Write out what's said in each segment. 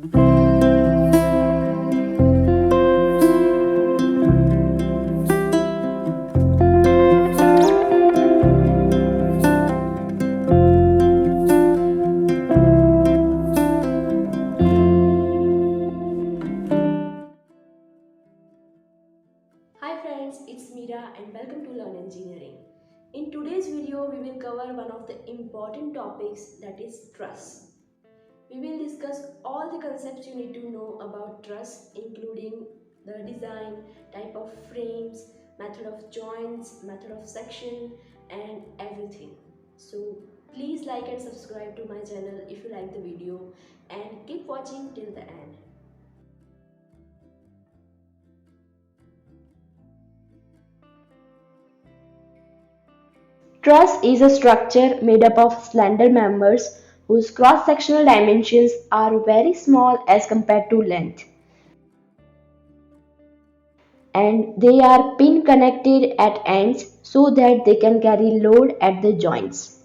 Hi friends, it's Mira and welcome to Learn Engineering. In today's video, we will cover one of the important topics, that is truss. We will discuss all the concepts you need to know about truss, including the design, type of frames, method of joints, method of section, and everything. So please like and subscribe to my channel if you like the video and keep watching till the end. Truss is a structure made up of slender members whose cross-sectional dimensions are very small as compared to length, and they are pin connected at ends so that they can carry load at the joints.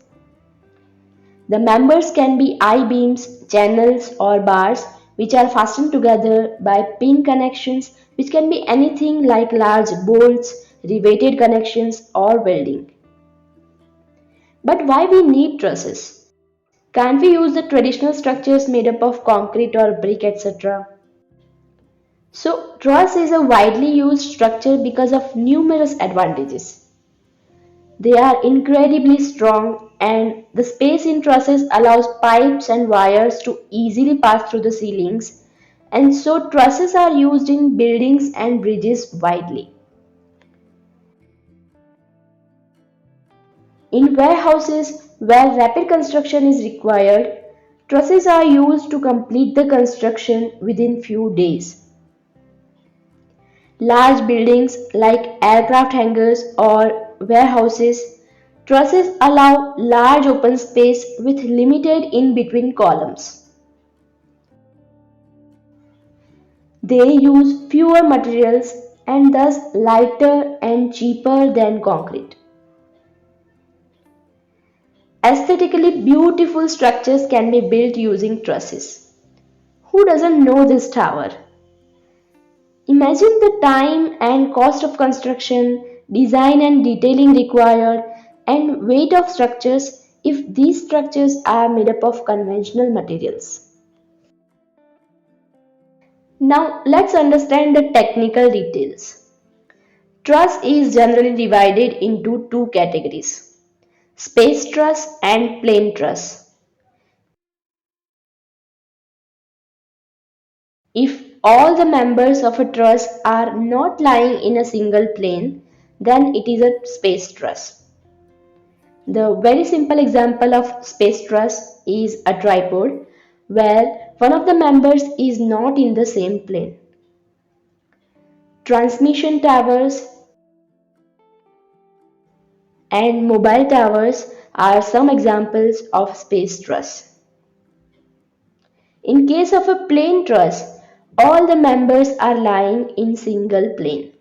The members can be I-beams, channels or bars which are fastened together by pin connections, which can be anything like large bolts, riveted connections or welding. But why we need trusses? Can't we use the traditional structures made up of concrete or brick, etc.? So, truss is a widely used structure because of numerous advantages. They are incredibly strong, and the space in trusses allows pipes and wires to easily pass through the ceilings, and so trusses are used in buildings and bridges widely. In warehouses where rapid construction is required, trusses are used to complete the construction within few days. Large buildings like aircraft hangars or warehouses, trusses allow large open space with limited in-between columns. They use fewer materials and thus lighter and cheaper than concrete. Aesthetically beautiful structures can be built using trusses. Who doesn't know this tower? Imagine the time and cost of construction, design and detailing required, and weight of structures if these structures are made up of conventional materials. Now let's understand the technical details. Truss is generally divided into two categories: space truss and plain truss. If all the members of a truss are not lying in a single plane, then it is a space truss. The very simple example of space truss is a tripod where one of the members is not in the same plane. Transmission towers and mobile towers are some examples of space truss. In case of a plane truss, all the members are lying in single plane.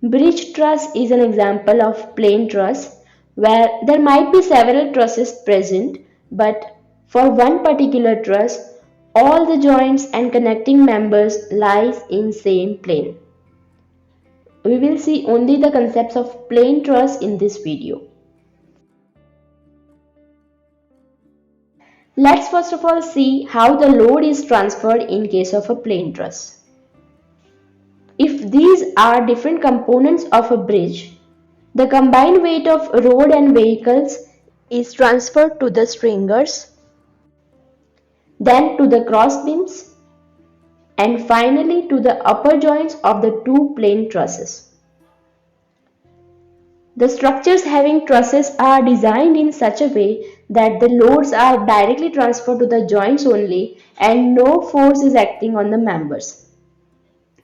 Bridge truss is an example of plain truss where there might be several trusses present, but for one particular truss, all the joints and connecting members lies in same plane. We will see only the concepts of plain truss in this video. Let's first of all see how the load is transferred in case of a plain truss. If these are different components of a bridge, the combined weight of road and vehicles is transferred to the stringers, then to the cross beams, and finally to the upper joints of the two plain trusses. The structures having trusses are designed in such a way that the loads are directly transferred to the joints only and no force is acting on the members.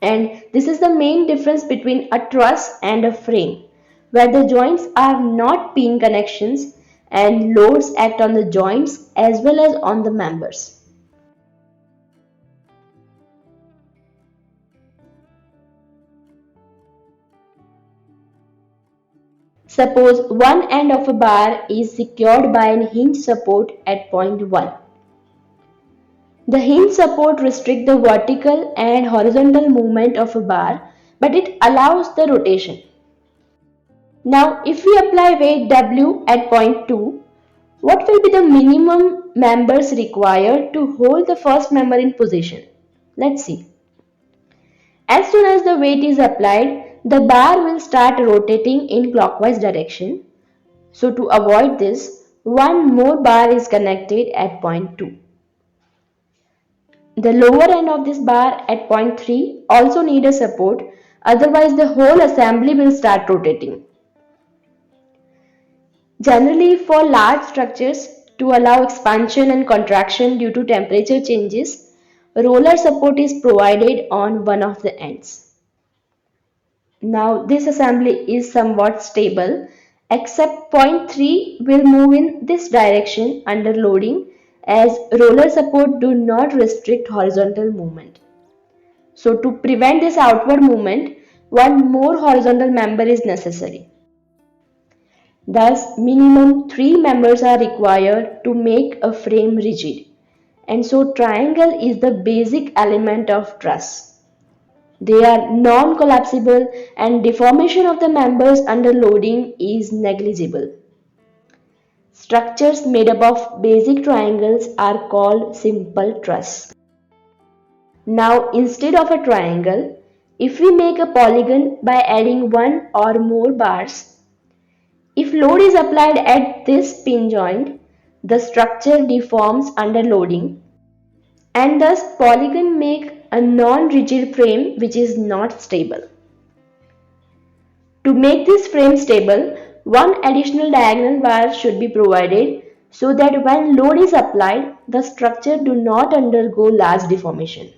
And this is the main difference between a truss and a frame, where the joints are not pin connections and loads act on the joints as well as on the members. Suppose one end of a bar is secured by a hinge support at point 1. The hinge support restricts the vertical and horizontal movement of a bar, but it allows the rotation. Now, if we apply weight W at point 2, what will be the minimum members required to hold the first member in position? Let's see. As soon as the weight is applied, the bar will start rotating in clockwise direction. So to avoid this, one more bar is connected at point 2. The lower end of this bar at point 3 also need a support, otherwise the whole assembly will start rotating. Generally, for large structures, to allow expansion and contraction due to temperature changes, roller support is provided on one of the ends. Now, this assembly is somewhat stable, except point 3 will move in this direction under loading, as roller support do not restrict horizontal movement. So, to prevent this outward movement, one more horizontal member is necessary. Thus, minimum 3 members are required to make a frame rigid. And so, triangle is the basic element of truss. They are non-collapsible and deformation of the members under loading is negligible. Structures made up of basic triangles are called simple truss. Now, instead of a triangle, if we make a polygon by adding one or more bars, if load is applied at this pin joint, the structure deforms under loading and thus polygon make a non-rigid frame which is not stable. To make this frame stable, one additional diagonal bar should be provided so that when load is applied, the structure do not undergo large deformation.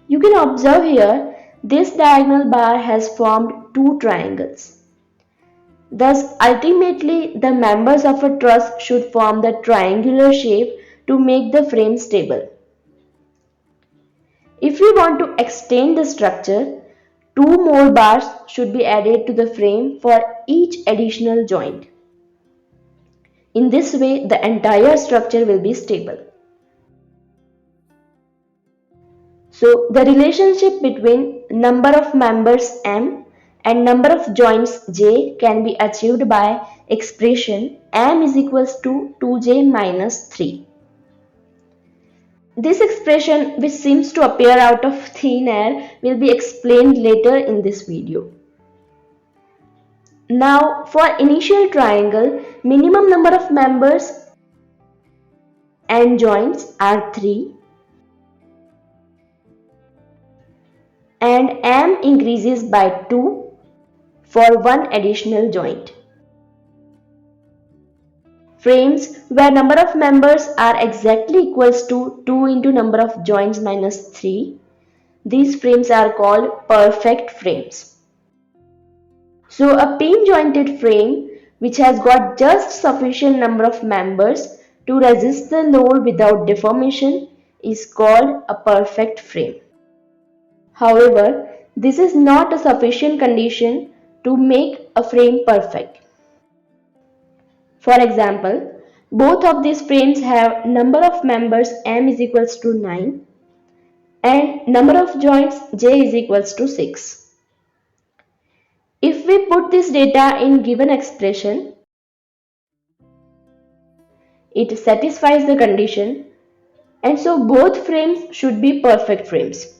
You can observe here, this diagonal bar has formed two triangles. Thus, ultimately, the members of a truss should form the triangular shape to make the frame stable. If we want to extend the structure, two more bars should be added to the frame for each additional joint. In this way, the entire structure will be stable. So, the relationship between number of members M and number of joints J can be achieved by expression M is equals to 2J minus 3. This expression, which seems to appear out of thin air, will be explained later in this video. Now, for initial triangle, minimum number of members and joints are 3 and M increases by 2 for one additional joint. Frames where number of members are exactly equals to 2 into number of joints minus 3. These frames are called perfect frames. So a pin jointed frame which has got just sufficient number of members to resist the load without deformation is called a perfect frame. However, this is not a sufficient condition to make a frame perfect. For example, both of these frames have number of members M is equals to 9 and number of joints J is equals to 6. If we put this data in given expression, it satisfies the condition and so both frames should be perfect frames.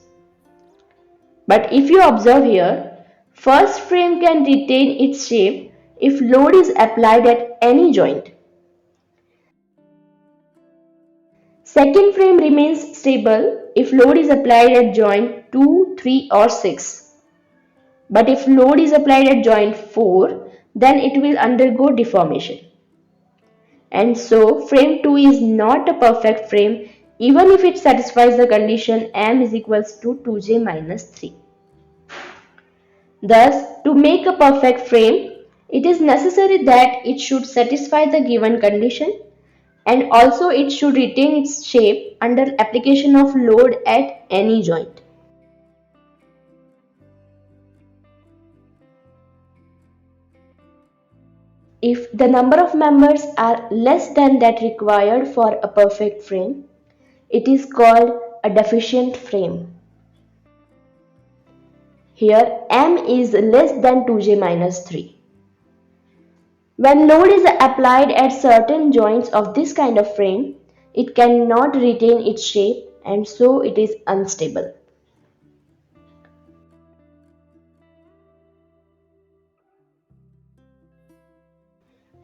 But if you observe here, first frame can retain its shape if load is applied at any joint. Second frame remains stable if load is applied at joint 2, 3 or 6. But if load is applied at joint 4, then it will undergo deformation. And so frame 2 is not a perfect frame even if it satisfies the condition M is equals to 2J minus 3. Thus, to make a perfect frame, it is necessary that it should satisfy the given condition and also it should retain its shape under application of load at any joint. If the number of members are less than that required for a perfect frame, it is called a deficient frame. Here m is less than 2j minus 3. When load is applied at certain joints of this kind of frame, it cannot retain its shape and so it is unstable.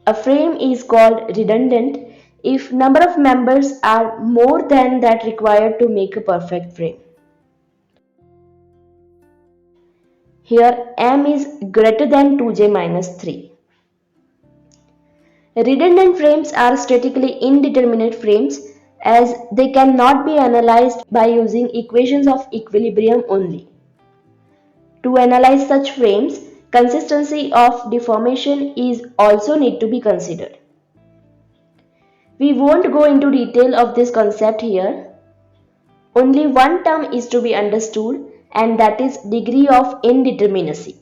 A frame is called redundant if number of members are more than that required to make a perfect frame. Here m is greater than 2j minus 3. Redundant frames are statically indeterminate frames as they cannot be analyzed by using equations of equilibrium only. To analyze such frames, consistency of deformation is also need to be considered. We won't go into detail of this concept here. Only one term is to be understood and that is degree of indeterminacy.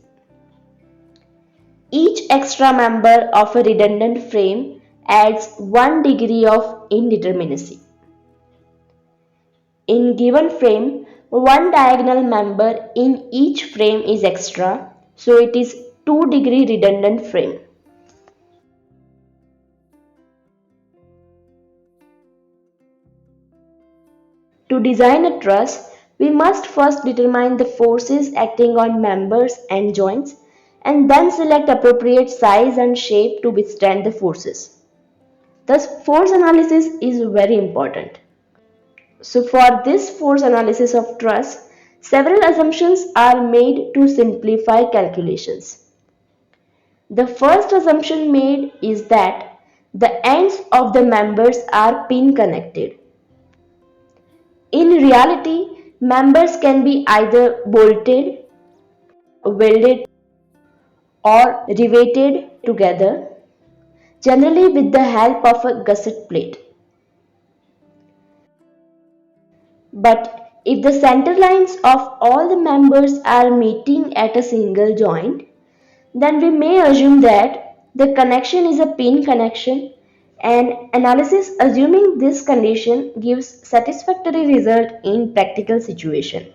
Each extra member of a redundant frame adds 1 degree of indeterminacy. In given frame, one diagonal member in each frame is extra, so it is 2-degree redundant frame. To design a truss, we must first determine the forces acting on members and joints and then select appropriate size and shape to withstand the forces. Thus, force analysis is very important. So for this force analysis of truss, several assumptions are made to simplify calculations. The first assumption made is that the ends of the members are pin connected. In reality, members can be either bolted, welded or riveted together, generally with the help of a gusset plate. But if the center lines of all the members are meeting at a single joint, then we may assume that the connection is a pin connection and analysis assuming this condition gives satisfactory result in practical situation.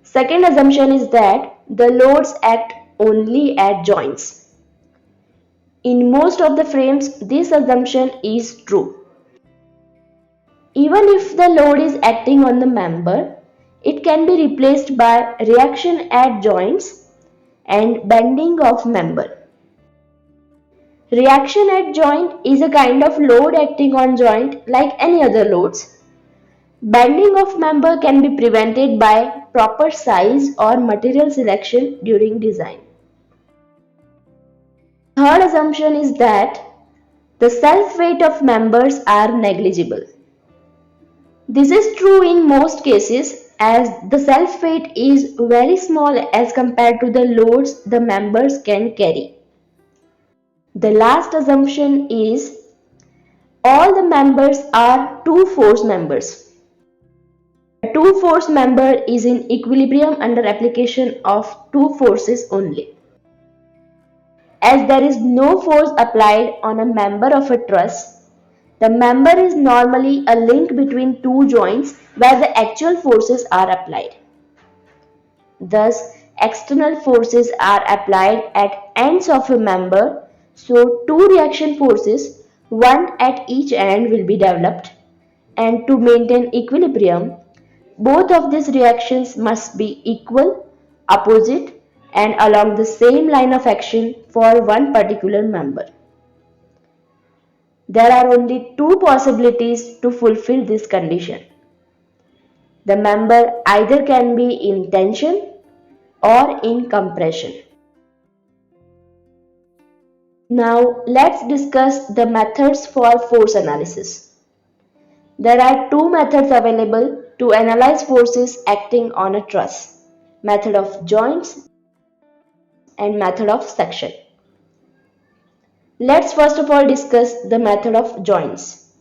Second assumption is that the loads act only at joints. In most of the frames, this assumption is true. Even if the load is acting on the member, it can be replaced by reaction at joints and bending of member. Reaction at joint is a kind of load acting on joint like any other loads. Bending of member can be prevented by proper size or material selection during design. Third assumption is that the self-weight of members are negligible. This is true in most cases as the self-weight is very small as compared to the loads the members can carry. The last assumption is all the members are two force members. A two force member is in equilibrium under application of two forces only. As there is no force applied on a member of a truss, the member is normally a link between two joints where the actual forces are applied. Thus, external forces are applied at ends of a member, so two reaction forces, one at each end will be developed, and to maintain equilibrium, both of these reactions must be equal, opposite, and along the same line of action for one particular member. There are only two possibilities to fulfill this condition. The member either can be in tension or in compression. Now let's discuss the methods for force analysis. There are two methods available to analyze forces acting on a truss: method of joints and method of section. Let's first of all discuss the method of joints.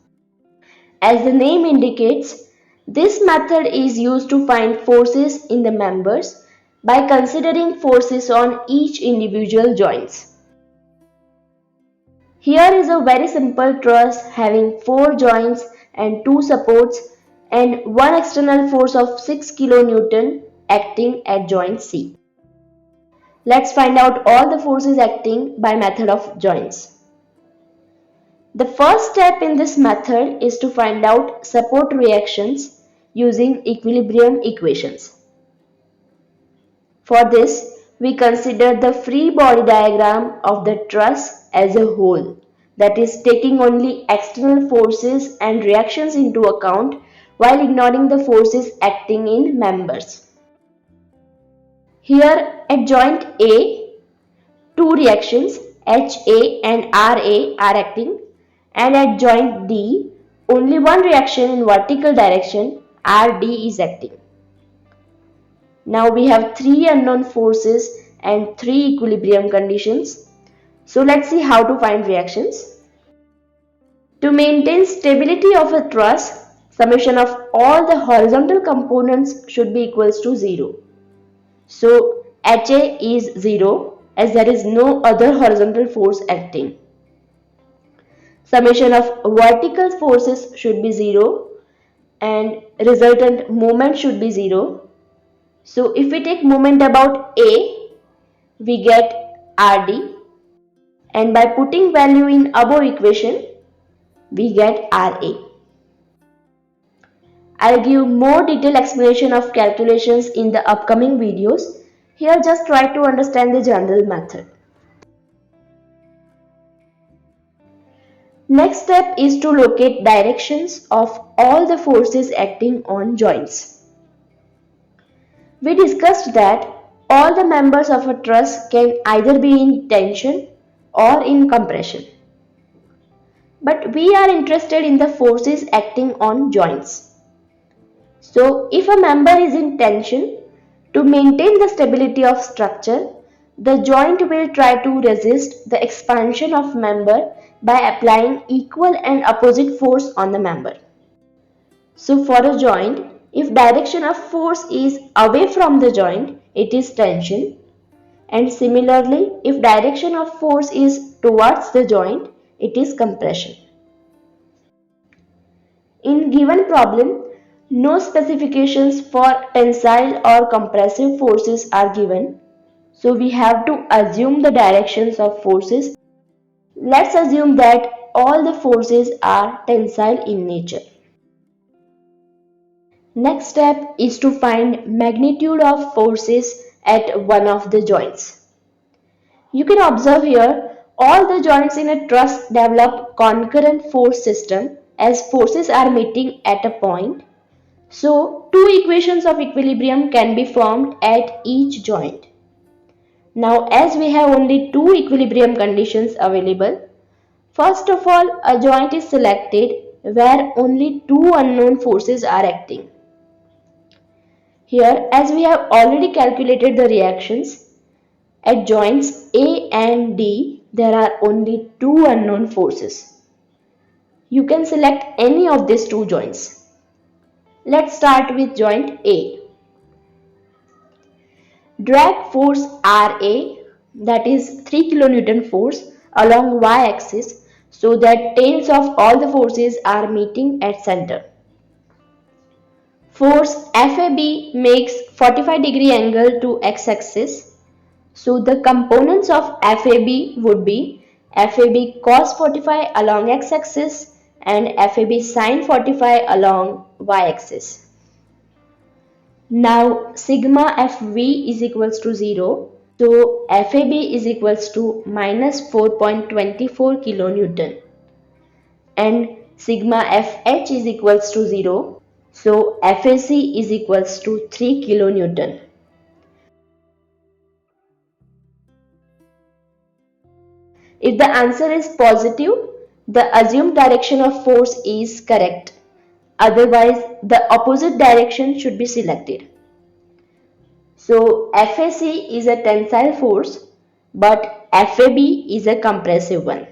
As the name indicates, This method is used to find forces in the members by considering forces on each individual joints. Here is a very simple truss having 4 joints and 2 supports and one external force of 6 kN acting at joint C. Let's find out all the forces acting by method of joints. The first step in this method is to find out support reactions using equilibrium equations. For this, we consider the free body diagram of the truss as a whole, that is taking only external forces and reactions into account while ignoring the forces acting in members. Here at joint A, two reactions HA and RA are acting, and at joint D, only one reaction in vertical direction RD is acting. Now we have 3 unknown forces and 3 equilibrium conditions. So let's see how to find reactions. To maintain stability of a truss, summation of all the horizontal components should be equals to 0. So HA is 0 as there is no other horizontal force acting. Summation of vertical forces should be 0 and resultant moment should be 0. So if we take moment about A, we get RD, and by putting value in above equation, we get RA. I'll give more detailed explanation of calculations in the upcoming videos. Here just try to understand the general method. Next step is to locate directions of all the forces acting on joints. We discussed that all the members of a truss can either be in tension or in compression. But we are interested in the forces acting on joints. So if a member is in tension, to maintain the stability of structure, the joint will try to resist the expansion of member by applying equal and opposite force on the member. So for a joint, if direction of force is away from the joint, it is tension. And similarly, if direction of force is towards the joint, it is compression. In given problem, no specifications for tensile or compressive forces are given. So we have to assume the directions of forces. Let's assume that all the forces are tensile in nature. Next step is to find magnitude of forces at one of the joints. You can observe here all the joints in a truss develop concurrent force system as forces are meeting at a point. So two equations of equilibrium can be formed at each joint. Now as we have only two equilibrium conditions available, first of all a joint is selected where only two unknown forces are acting. Here as we have already calculated the reactions, at joints A and D there are only two unknown forces. You can select any of these two joints. Let's start with joint A. Drag force RA, that is 3 kN force along y-axis so that tails of all the forces are meeting at center. Force FAB makes 45-degree angle to x-axis. So the components of FAB would be FAB cos 45 along x-axis and FAB sin 45 along y-axis. Now sigma FV is equals to 0. So FAB is equals to minus 4.24 kilonewton and sigma FH is equals to 0. So FAC is equals to 3 kilonewton. If the answer is positive, the assumed direction of force is correct. Otherwise, the opposite direction should be selected. So FAC is a tensile force, but FAB is a compressive one.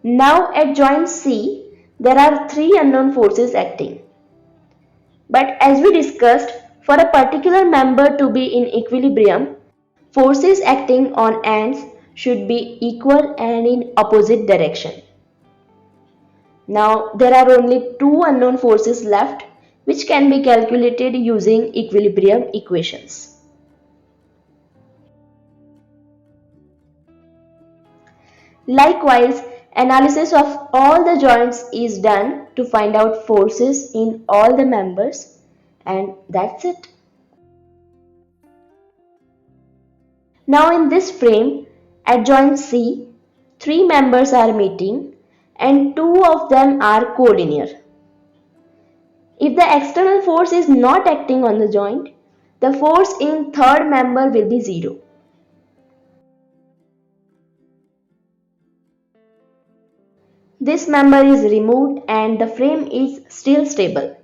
Now at joint C, there are three unknown forces acting. But as we discussed, for a particular member to be in equilibrium, forces acting on ends should be equal and in opposite direction. Now there are only two unknown forces left which can be calculated using equilibrium equations. Likewise, analysis of all the joints is done to find out forces in all the members, and that's it. Now in this frame, at joint C, three members are meeting and two of them are collinear. If the external force is not acting on the joint, the force in third member will be zero. This member is removed and the frame is still stable.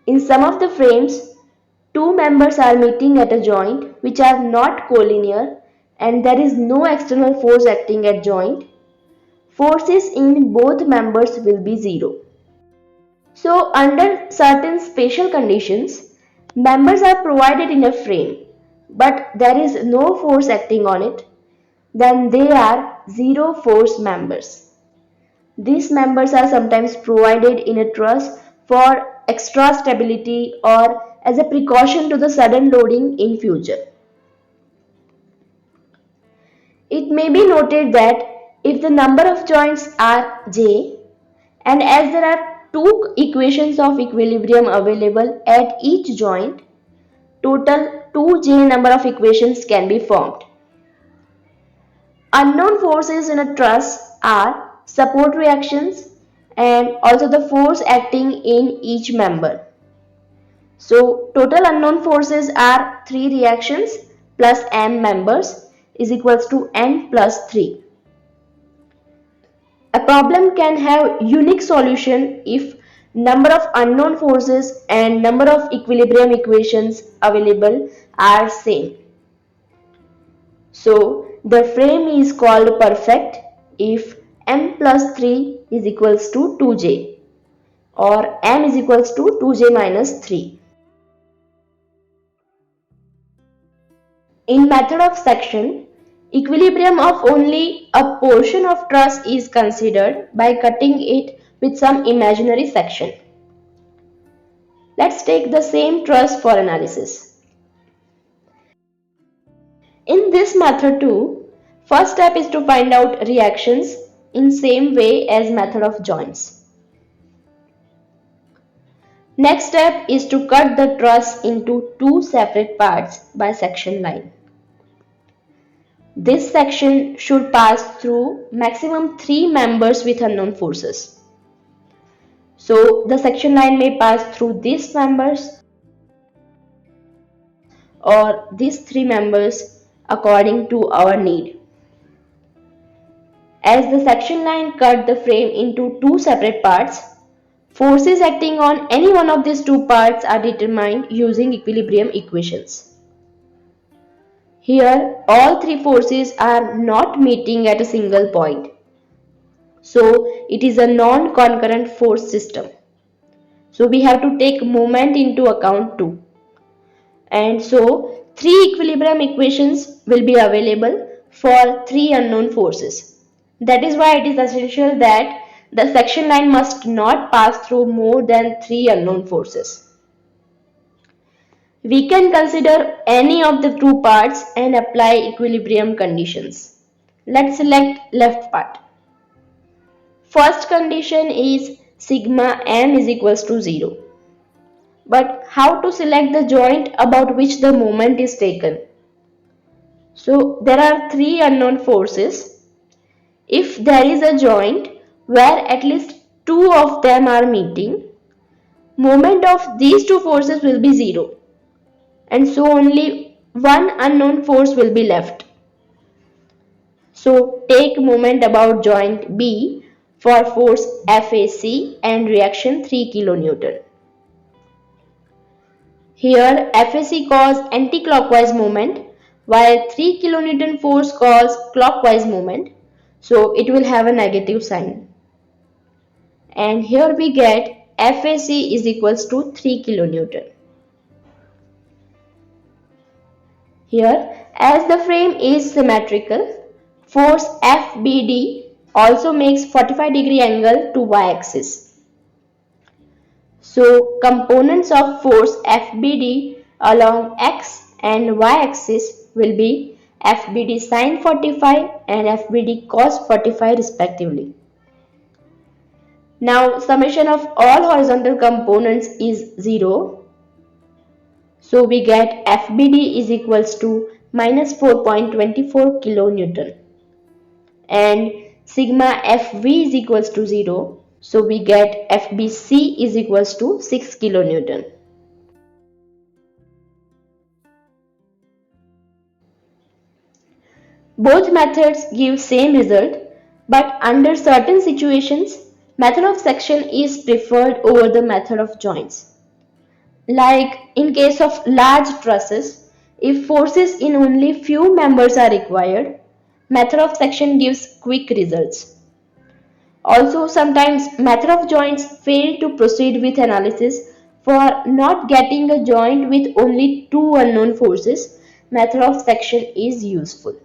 In some of the frames, two members are meeting at a joint which are not collinear and there is no external force acting at joint. Forces in both members will be zero. So under certain special conditions, members are provided in a frame but there is no force acting on it, then they are zero force members. These members are sometimes provided in a truss for extra stability or as a precaution to the sudden loading in future. It may be noted that if the number of joints are j and as there are two equations of equilibrium available at each joint, total 2j number of equations can be formed. Unknown forces in a truss are support reactions and also the force acting in each member. So total unknown forces are 3 reactions plus m members is equals to n plus 3. A problem can have unique solution if number of unknown forces and number of equilibrium equations available are same. So the frame is called perfect if m plus 3 is equals to 2j or m is equals to 2j minus 3. In method of section, equilibrium of only a portion of truss is considered by cutting it with some imaginary section. Let's take the same truss for analysis. In this method too, first step is to find out reactions in same way as method of joints. Next step is to cut the truss into two separate parts by section line. This section should pass through maximum 3 members with unknown forces. So the section line may pass through these members or these 3 members according to our need. As the section line cut the frame into two separate parts, forces acting on any one of these two parts are determined using equilibrium equations. Here, all three forces are not meeting at a single point. So, it is a non-concurrent force system. So, we have to take moment into account too. And so, three equilibrium equations will be available for three unknown forces. That is why it is essential that the section line must not pass through more than three unknown forces. We can consider any of the two parts and apply equilibrium conditions. Let's select left part. First condition is sigma m is equals to 0. But how to select the joint about which the moment is taken? So there are three unknown forces. If there is a joint where at least two of them are meeting, moment of these two forces will be 0. And so only one unknown force will be left. So take moment about joint B for force FAC and reaction 3 kN. Here FAC cause anti-clockwise moment while 3 kN force cause clockwise moment. So it will have a negative sign. and here we get FAC is equals to 3 kilonewton. Here, as the frame is symmetrical, force FBD also makes 45-degree angle to y-axis. So, components of force FBD along x and y-axis will be FBD sin 45 and FBD cos 45 respectively. Now, summation of all horizontal components is 0. So, we get FBD is equals to minus 4.24 kilonewton and sigma FV is equals to 0. So, we get FBC is equals to 6 kilonewton. Both methods give same result, but under certain situations, method of section is preferred over the method of joints. Like in case of large trusses, if forces in only few members are required, method of section gives quick results. Also, sometimes method of joints fail to proceed with analysis for not getting a joint with only two unknown forces. Method of section is useful.